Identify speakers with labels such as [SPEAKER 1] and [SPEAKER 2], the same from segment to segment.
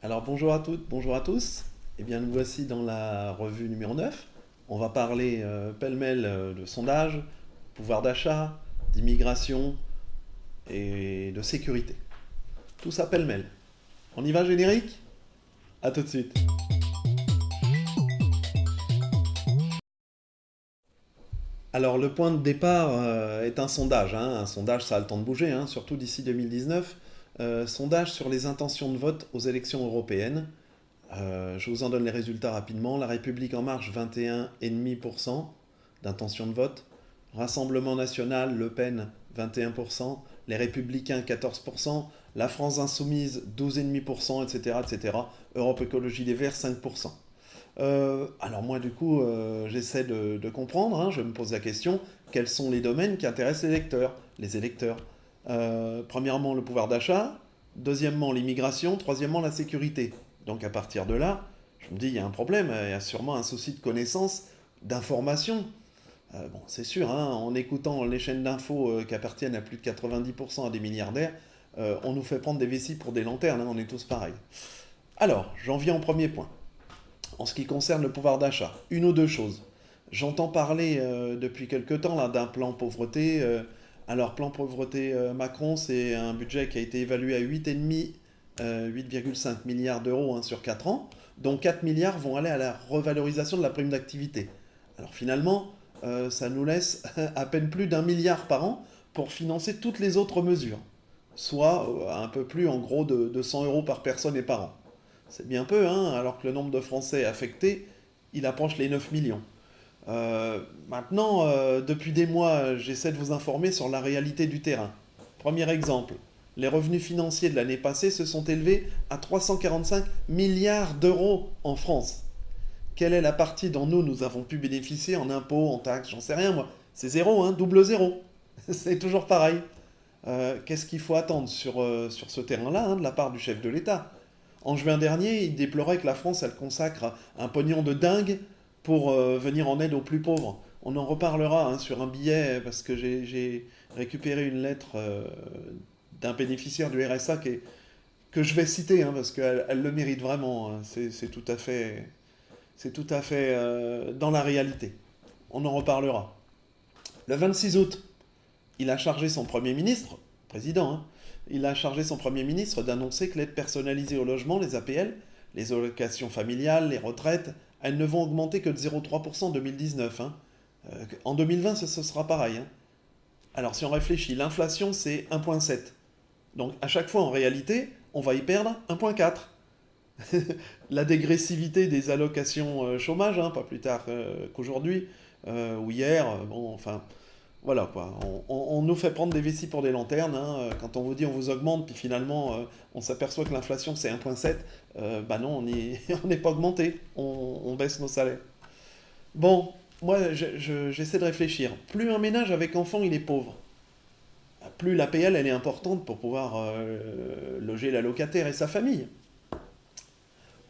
[SPEAKER 1] Alors bonjour à toutes, bonjour à tous. Eh bien nous voici dans la revue numéro 9. On va parler pêle-mêle de sondage, pouvoir d'achat, d'immigration et de sécurité. Tout ça pêle-mêle. On y va générique? À tout de suite. Alors le point de départ est un sondage. Un sondage ça a le temps de bouger, surtout d'ici 2019. Sondage sur les intentions de vote aux élections européennes. Je vous en donne les résultats rapidement. La République en marche, 21,5% d'intention de vote. Rassemblement national, Le Pen, 21%. Les Républicains, 14%. La France insoumise, 12,5%, etc., etc. Europe Écologie des Verts, 5%. Alors moi, du coup, j'essaie de comprendre. Je me pose la question, quels sont les domaines qui intéressent les électeurs? Premièrement, le pouvoir d'achat. Deuxièmement, l'immigration. Troisièmement, la sécurité. Donc à partir de là, je me dis, il y a un problème, il y a sûrement un souci de connaissance, d'information. Bon, c'est sûr, en écoutant les chaînes d'infos qui appartiennent à plus de 90% à des milliardaires, on nous fait prendre des vessies pour des lanternes, on est tous pareils. Alors, j'en viens au premier point. En ce qui concerne le pouvoir d'achat, une ou deux choses. J'entends parler depuis quelque temps là, d'un plan pauvreté. Alors, plan pauvreté Macron, c'est un budget qui a été évalué à 8,5 milliards d'euros sur 4 ans, dont 4 milliards vont aller à la revalorisation de la prime d'activité. Alors finalement, ça nous laisse à peine plus d'1 milliard par an pour financer toutes les autres mesures, soit un peu plus en gros de 100 euros par personne et par an. C'est bien peu, alors que le nombre de Français affectés, il approche les 9 millions. Maintenant, depuis des mois, j'essaie de vous informer sur la réalité du terrain. Premier exemple, les revenus financiers de l'année passée se sont élevés à 345 milliards d'euros en France. Quelle est la partie dont nous avons pu bénéficier en impôts, en taxes, j'en sais rien moi. C'est zéro, double zéro. C'est toujours pareil. Qu'est-ce qu'il faut attendre sur ce terrain-là de la part du chef de l'État? En juin dernier, il déplorait que la France, elle consacre un pognon de dingue pour venir en aide aux plus pauvres. On en reparlera sur un billet, parce que j'ai récupéré une lettre d'un bénéficiaire du RSA que je vais citer, parce qu'elle elle le mérite vraiment. C'est tout à fait dans la réalité. On en reparlera. Le 26 août, il a chargé son Premier ministre, président, il a chargé son Premier ministre d'annoncer que l'aide personnalisée au logement, les APL, les allocations familiales, les retraites, elles ne vont augmenter que de 0,3% en 2019. En 2020, ce sera pareil. Alors si on réfléchit, l'inflation c'est 1,7. Donc à chaque fois en réalité, on va y perdre 1,4. La dégressivité des allocations chômage, pas plus tard qu'aujourd'hui, ou hier, bon, enfin, voilà quoi. On nous fait prendre des vessies pour des lanternes, quand on vous dit on vous augmente, puis finalement on s'aperçoit que l'inflation c'est 1,7, bah non, on n'est pas augmenté, on baisse nos salaires. Bon, moi j'essaie de réfléchir. Plus un ménage avec enfant il est pauvre, plus l'APL elle est importante pour pouvoir loger la locataire et sa famille.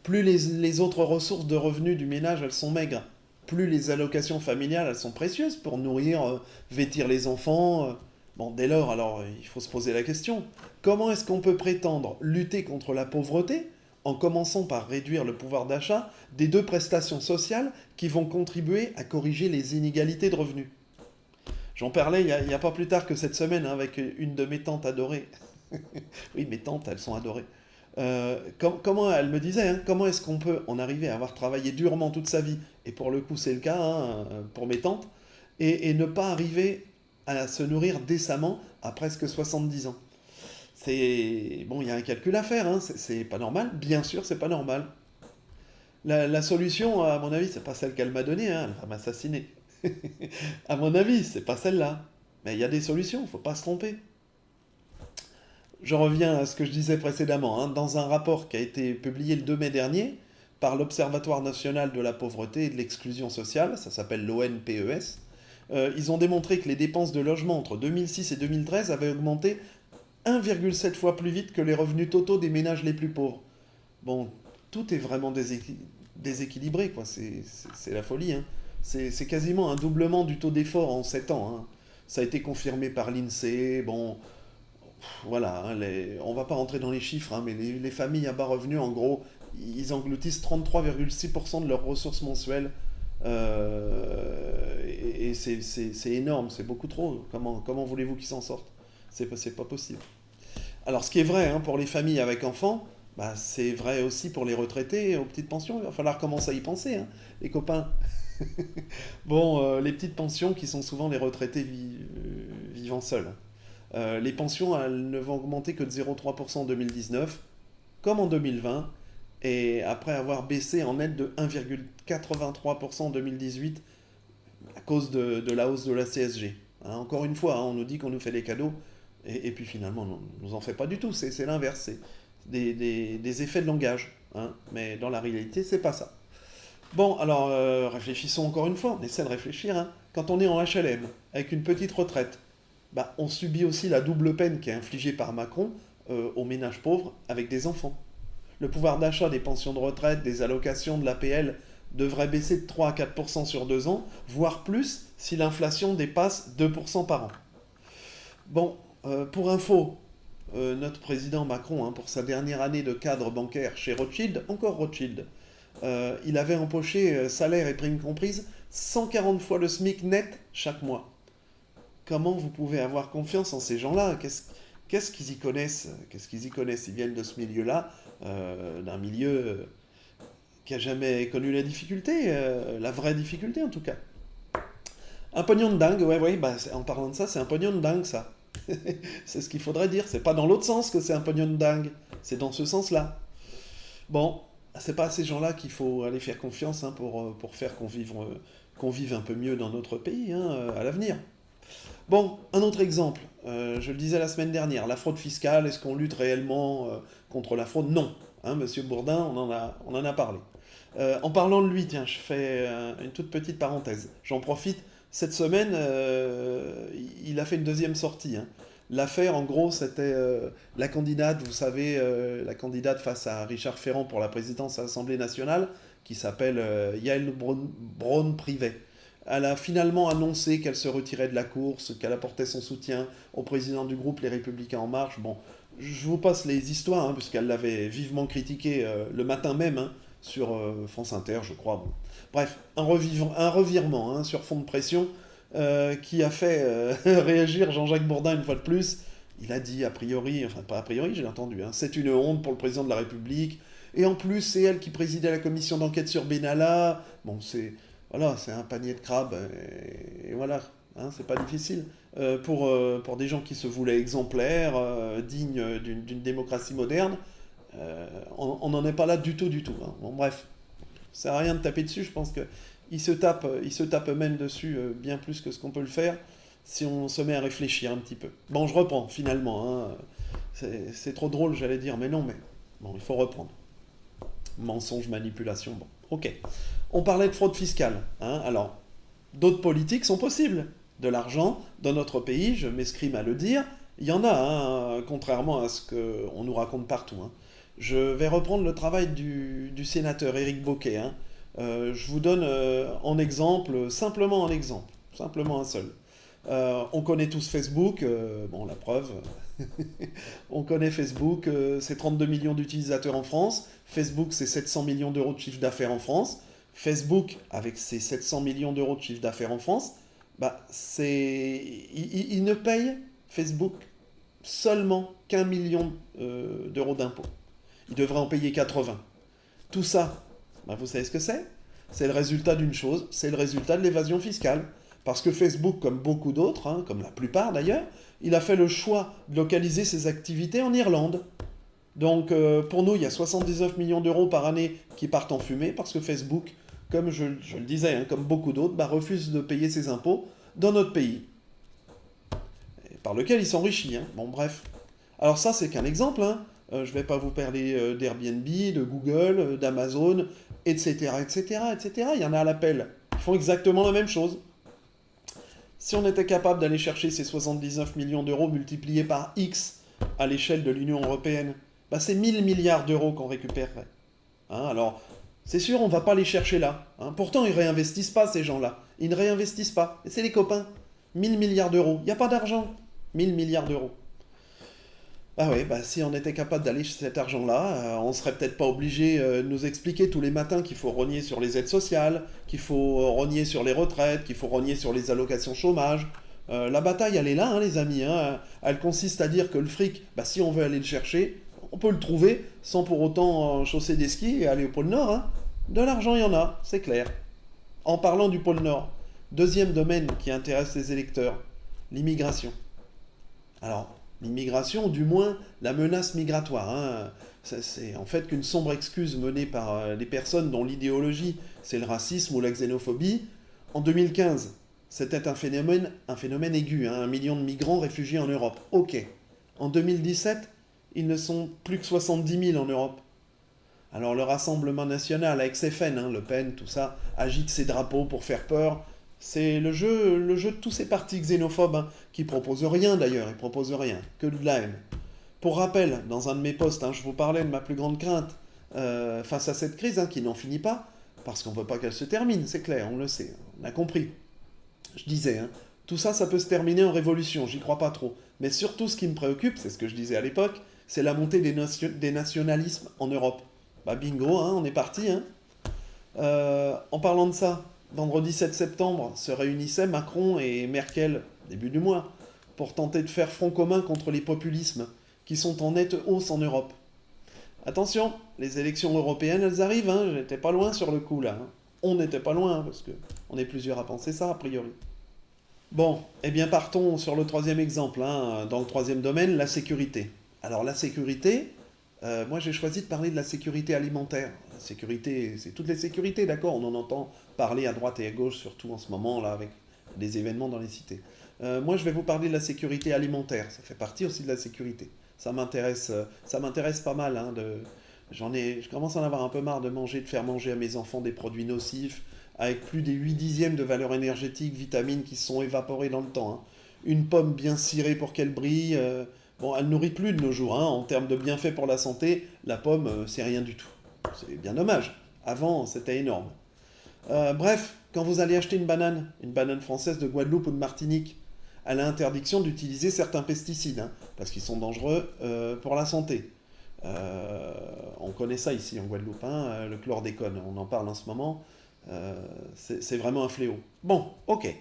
[SPEAKER 1] Plus les autres ressources de revenus du ménage elles sont maigres, plus les allocations familiales elles sont précieuses pour nourrir, vêtir les enfants. Bon, dès lors, alors il faut se poser la question, comment est-ce qu'on peut prétendre lutter contre la pauvreté en commençant par réduire le pouvoir d'achat des deux prestations sociales qui vont contribuer à corriger les inégalités de revenus? J'en parlais il y a pas plus tard que cette semaine avec une de mes tantes adorées. Oui, mes tantes, elles sont adorées. Comment elle me disait, comment est-ce qu'on peut en arriver à avoir travaillé durement toute sa vie, et pour le coup c'est le cas pour mes tantes, et ne pas arriver à se nourrir décemment à presque 70 ans. C'est bon, il y a un calcul à faire, c'est pas normal, bien sûr c'est pas normal. La solution, à mon avis, c'est pas celle qu'elle m'a donnée, elle va m'assassiner. À mon avis, c'est pas celle-là. Mais il y a des solutions, faut pas se tromper. Je reviens à ce que je disais précédemment. Dans un rapport qui a été publié le 2 mai dernier par l'Observatoire national de la pauvreté et de l'exclusion sociale, ça s'appelle l'ONPES, ils ont démontré que les dépenses de logement entre 2006 et 2013 avaient augmenté 1,7 fois plus vite que les revenus totaux des ménages les plus pauvres. Bon, tout est vraiment déséquilibré, quoi. C'est la folie. C'est quasiment un doublement du taux d'effort en 7 ans. Ça a été confirmé par l'INSEE. Bon, Voilà, hein, on va pas rentrer dans les chiffres, hein, mais les familles à bas revenus, en gros, ils engloutissent 33,6% de leurs ressources mensuelles. Et c'est énorme, c'est beaucoup trop. Comment voulez-vous qu'ils s'en sortent? C'est pas possible. Alors, ce qui est vrai, hein, pour les familles avec enfants, bah, c'est vrai aussi pour les retraités aux petites pensions. Il va falloir commencer à y penser, hein, les copains. Bon, les petites pensions qui sont souvent les retraités vivant seuls. Les pensions, elles ne vont augmenter que de 0,3% en 2019, comme en 2020, et après avoir baissé en net de 1,83% en 2018 à cause de la hausse de la CSG. Hein, encore une fois, hein, on nous dit qu'on nous fait des cadeaux, et puis finalement, on ne nous en fait pas du tout. C'est l'inverse, c'est des effets de langage. Hein, mais dans la réalité, c'est pas ça. Bon, alors réfléchissons encore une fois, on essaie de réfléchir. Hein. Quand on est en HLM, avec une petite retraite, bah, on subit aussi la double peine qui est infligée par Macron aux ménages pauvres avec des enfants. Le pouvoir d'achat des pensions de retraite, des allocations de l'APL devrait baisser de 3 à 4% sur 2 ans, voire plus si l'inflation dépasse 2% par an. Bon, pour info, notre président Macron, hein, pour sa dernière année de cadre bancaire chez Rothschild, encore Rothschild, il avait empoché, salaire et primes comprises, 140 fois le SMIC net chaque mois. Comment vous pouvez avoir confiance en ces gens-là? Qu'est-ce qu'ils y connaissent? Qu'est-ce qu'ils y connaissent? Ils viennent de ce milieu-là, d'un milieu qui a jamais connu la difficulté, la vraie difficulté en tout cas. Un pognon de dingue, ouais, bah, en parlant de ça, c'est un pognon de dingue ça. C'est ce qu'il faudrait dire. C'est pas dans l'autre sens que c'est un pognon de dingue, c'est dans ce sens-là. Bon, c'est pas à ces gens-là qu'il faut aller faire confiance, hein, pour faire qu'on vive un peu mieux dans notre pays, hein, à l'avenir. Bon, un autre exemple, je le disais la semaine dernière, la fraude fiscale, est-ce qu'on lutte réellement contre la fraude? Non. Hein, Monsieur Bourdin, on en a parlé. En parlant de lui, tiens, je fais une toute petite parenthèse. J'en profite. Cette semaine, il a fait une deuxième sortie. Hein. L'affaire, en gros, c'était la candidate, vous savez, la candidate face à Richard Ferrand pour la présidence à l'Assemblée nationale, qui s'appelle Yael Braun-Pivet. Elle a finalement annoncé qu'elle se retirait de la course, qu'elle apportait son soutien au président du groupe Les Républicains En Marche. Bon, je vous passe les histoires, hein, puisqu'elle l'avait vivement critiqué le matin même, hein, sur France Inter, je crois. Bon. Bref, un revirement, hein, sur fond de pression qui a fait réagir Jean-Jacques Bourdin une fois de plus. Il a dit a priori, enfin pas a priori, j'ai entendu, hein, c'est une honte pour le président de la République. Et en plus, c'est elle qui présidait la commission d'enquête sur Benalla. Bon, voilà, c'est un panier de crabes, et voilà, hein, c'est pas difficile. Pour des gens qui se voulaient exemplaires, dignes d'une démocratie moderne, on n'en est pas là du tout, du tout. Hein. Bon, bref, ça sert à rien de taper dessus, je pense qu'ils se tapent eux-mêmes dessus bien plus que ce qu'on peut le faire si on se met à réfléchir un petit peu. Bon, je reprends, finalement. Hein. C'est trop drôle, j'allais dire, mais non, mais bon, il faut reprendre. Mensonge, manipulation, bon, ok. On parlait de fraude fiscale. Hein. Alors, d'autres politiques sont possibles. De l'argent, dans notre pays, je m'escrime à le dire, il y en a, hein, contrairement à ce qu'on nous raconte partout. Hein. Je vais reprendre le travail du sénateur Éric Bocquet. Hein. Je vous donne simplement un seul. On connaît tous Facebook, bon la preuve, on connaît Facebook, c'est 32 millions d'utilisateurs en France, Facebook c'est 700 millions d'euros de chiffre d'affaires en France, Facebook avec ses 700 millions d'euros de chiffre d'affaires en France, bah il ne paye Facebook seulement qu'1 million d'euros d'impôts. Il devrait en payer 80. Tout ça, bah vous savez ce que c'est? C'est le résultat d'une chose, c'est le résultat de l'évasion fiscale. Parce que Facebook, comme beaucoup d'autres, hein, comme la plupart d'ailleurs, il a fait le choix de localiser ses activités en Irlande. Donc pour nous, il y a 79 millions d'euros par année qui partent en fumée parce que Facebook, comme je le disais, hein, comme beaucoup d'autres, bah, refuse de payer ses impôts dans notre pays. Et par lequel il s'enrichit. Hein. Bon bref. Alors ça, c'est qu'un exemple. Hein. Je ne vais pas vous parler d'Airbnb, de Google, d'Amazon, etc., etc., etc. Il y en a à l'appel. Ils font exactement la même chose. Si on était capable d'aller chercher ces 79 millions d'euros multipliés par X à l'échelle de l'Union européenne, bah c'est 1000 milliards d'euros qu'on récupérerait. Hein, alors, c'est sûr, on ne va pas les chercher là. Hein. Pourtant, ils ne réinvestissent pas, ces gens-là. Ils ne réinvestissent pas. Et c'est les copains. 1000 milliards d'euros. Il n'y a pas d'argent. 1000 milliards d'euros. Bah oui, bah si on était capable d'aller chez cet argent-là, on serait peut-être pas obligé de nous expliquer tous les matins qu'il faut rogner sur les aides sociales, qu'il faut rogner sur les retraites, qu'il faut rogner sur les allocations chômage. La bataille, elle est là, hein, les amis, hein. Elle consiste à dire que le fric, bah, si on veut aller le chercher, on peut le trouver sans pour autant chausser des skis et aller au pôle Nord, hein. De l'argent, il y en a, c'est clair. En parlant du pôle Nord, deuxième domaine qui intéresse les électeurs, l'immigration. Alors, l'immigration, ou du moins la menace migratoire, hein. C'est en fait qu'une sombre excuse menée par les personnes dont l'idéologie c'est le racisme ou la xénophobie. En 2015, c'était un phénomène aigu, hein, 1 million de migrants réfugiés en Europe. Ok. En 2017, ils ne sont plus que 70 000 en Europe. Alors le Rassemblement national, avec ses FN, hein, Le Pen, tout ça, agite ses drapeaux pour faire peur. C'est le jeu de tous ces partis xénophobes, hein, qui proposent rien d'ailleurs, ils proposent rien, que de la haine. Pour rappel, dans un de mes posts, hein, je vous parlais de ma plus grande crainte face à cette crise, hein, qui n'en finit pas, parce qu'on ne veut pas qu'elle se termine, c'est clair, on le sait, on a compris. Je disais, hein, tout ça, ça peut se terminer en révolution, j'y crois pas trop. Mais surtout, ce qui me préoccupe, c'est ce que je disais à l'époque, c'est la montée des nationalismes en Europe. Bah bingo, hein, on est parti. Hein. En parlant de ça, vendredi 7 septembre se réunissaient Macron et Merkel, début du mois, pour tenter de faire front commun contre les populismes qui sont en nette hausse en Europe. Attention, les élections européennes, elles arrivent, hein, j'étais pas loin sur le coup là. Hein. On n'était pas loin, parce que on est plusieurs à penser ça, a priori. Bon, eh bien partons sur le troisième exemple, hein, dans le troisième domaine, la sécurité. Alors la sécurité, moi j'ai choisi de parler de la sécurité alimentaire. La sécurité, c'est toutes les sécurités, d'accord, on en entend parler à droite et à gauche, surtout en ce moment, là, avec des événements dans les cités. Moi je vais vous parler de la sécurité alimentaire, ça fait partie aussi de la sécurité. Ça m'intéresse pas mal, hein, je commence à en avoir un peu marre de manger, de faire manger à mes enfants des produits nocifs, avec plus des 8 dixièmes de valeur énergétique, vitamines qui se sont évaporées dans le temps. Hein. Une pomme bien cirée pour qu'elle brille, bon, elle ne nourrit plus de nos jours. Hein. En termes de bienfaits pour la santé, la pomme, c'est rien du tout. C'est bien dommage. Avant, c'était énorme. Bref, quand vous allez acheter une banane française de Guadeloupe ou de Martinique, elle a interdiction d'utiliser certains pesticides, hein, parce qu'ils sont dangereux pour la santé. On connaît ça ici en Guadeloupe, hein, le chlordécone, on en parle en ce moment. C'est vraiment un fléau. Bon, ok.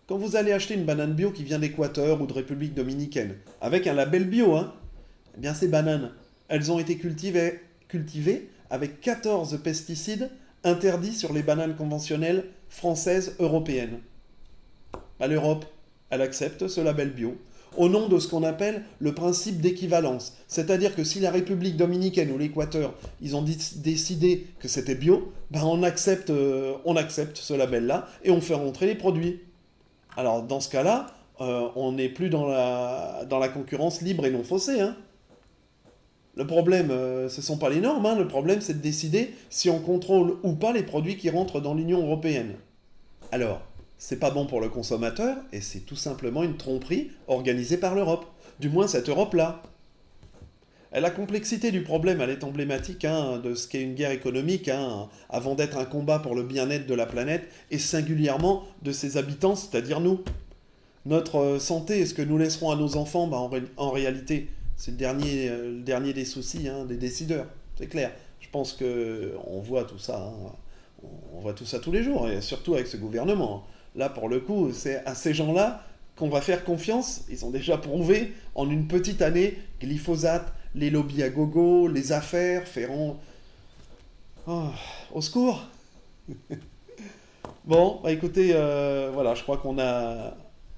[SPEAKER 1] Quand vous allez acheter une banane bio qui vient d'Équateur ou de République dominicaine, avec un label bio, hein, eh bien ces bananes, elles ont été cultivées avec 14 pesticides interdits sur les bananes conventionnelles françaises européennes. Bah, l'Europe, elle accepte ce label bio au nom de ce qu'on appelle le principe d'équivalence. C'est-à-dire que si la République dominicaine ou l'Équateur, ils ont décidé que c'était bio, ben on accepte ce label-là et on fait rentrer les produits. Alors dans ce cas-là, on n'est plus dans la concurrence libre et non faussée. Hein. Le problème, ce ne sont pas les normes, hein. Le problème c'est de décider si on contrôle ou pas les produits qui rentrent dans l'Union européenne. Alors, c'est pas bon pour le consommateur et c'est tout simplement une tromperie organisée par l'Europe. Du moins cette Europe-là. Et la complexité du problème, elle est emblématique, hein, de ce qu'est une guerre économique, hein, avant d'être un combat pour le bien-être de la planète et singulièrement de ses habitants, c'est-à-dire nous. Notre santé et ce que nous laisserons à nos enfants, bah, en réalité, c'est le dernier des soucis, hein, des décideurs. C'est clair. Je pense qu'on voit tout ça. Hein. On voit tout ça tous les jours, et surtout avec ce gouvernement. Là, pour le coup, c'est à ces gens-là qu'on va faire confiance. Ils ont déjà prouvé en une petite année, glyphosate, les lobbies à gogo, les affaires, Ferrand. Oh, au secours. Bon, bah écoutez, voilà, je crois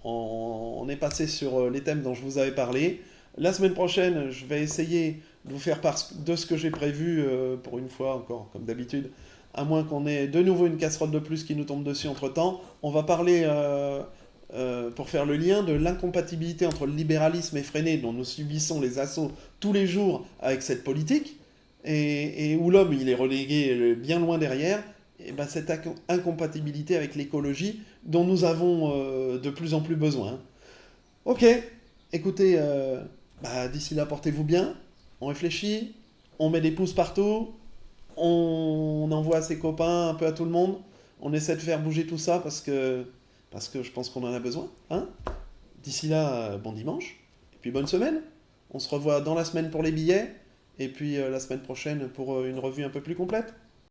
[SPEAKER 1] on est passé sur les thèmes dont je vous avais parlé. La semaine prochaine, je vais essayer de vous faire part de ce que j'ai prévu, pour une fois encore, comme d'habitude. À moins qu'on ait de nouveau une casserole de plus qui nous tombe dessus entre-temps. On va parler, pour faire le lien, de l'incompatibilité entre le libéralisme effréné dont nous subissons les assauts tous les jours avec cette politique, et où l'homme il est relégué bien loin derrière, et ben cette incompatibilité avec l'écologie dont nous avons de plus en plus besoin. Ok, écoutez, d'ici là, portez-vous bien, on réfléchit, on met des pouces partout, on envoie à ses copains, un peu à tout le monde, on essaie de faire bouger tout ça parce que je pense qu'on en a besoin. Hein. D'ici là, bon dimanche, et puis bonne semaine. On se revoit dans la semaine pour les billets, et puis la semaine prochaine pour une revue un peu plus complète.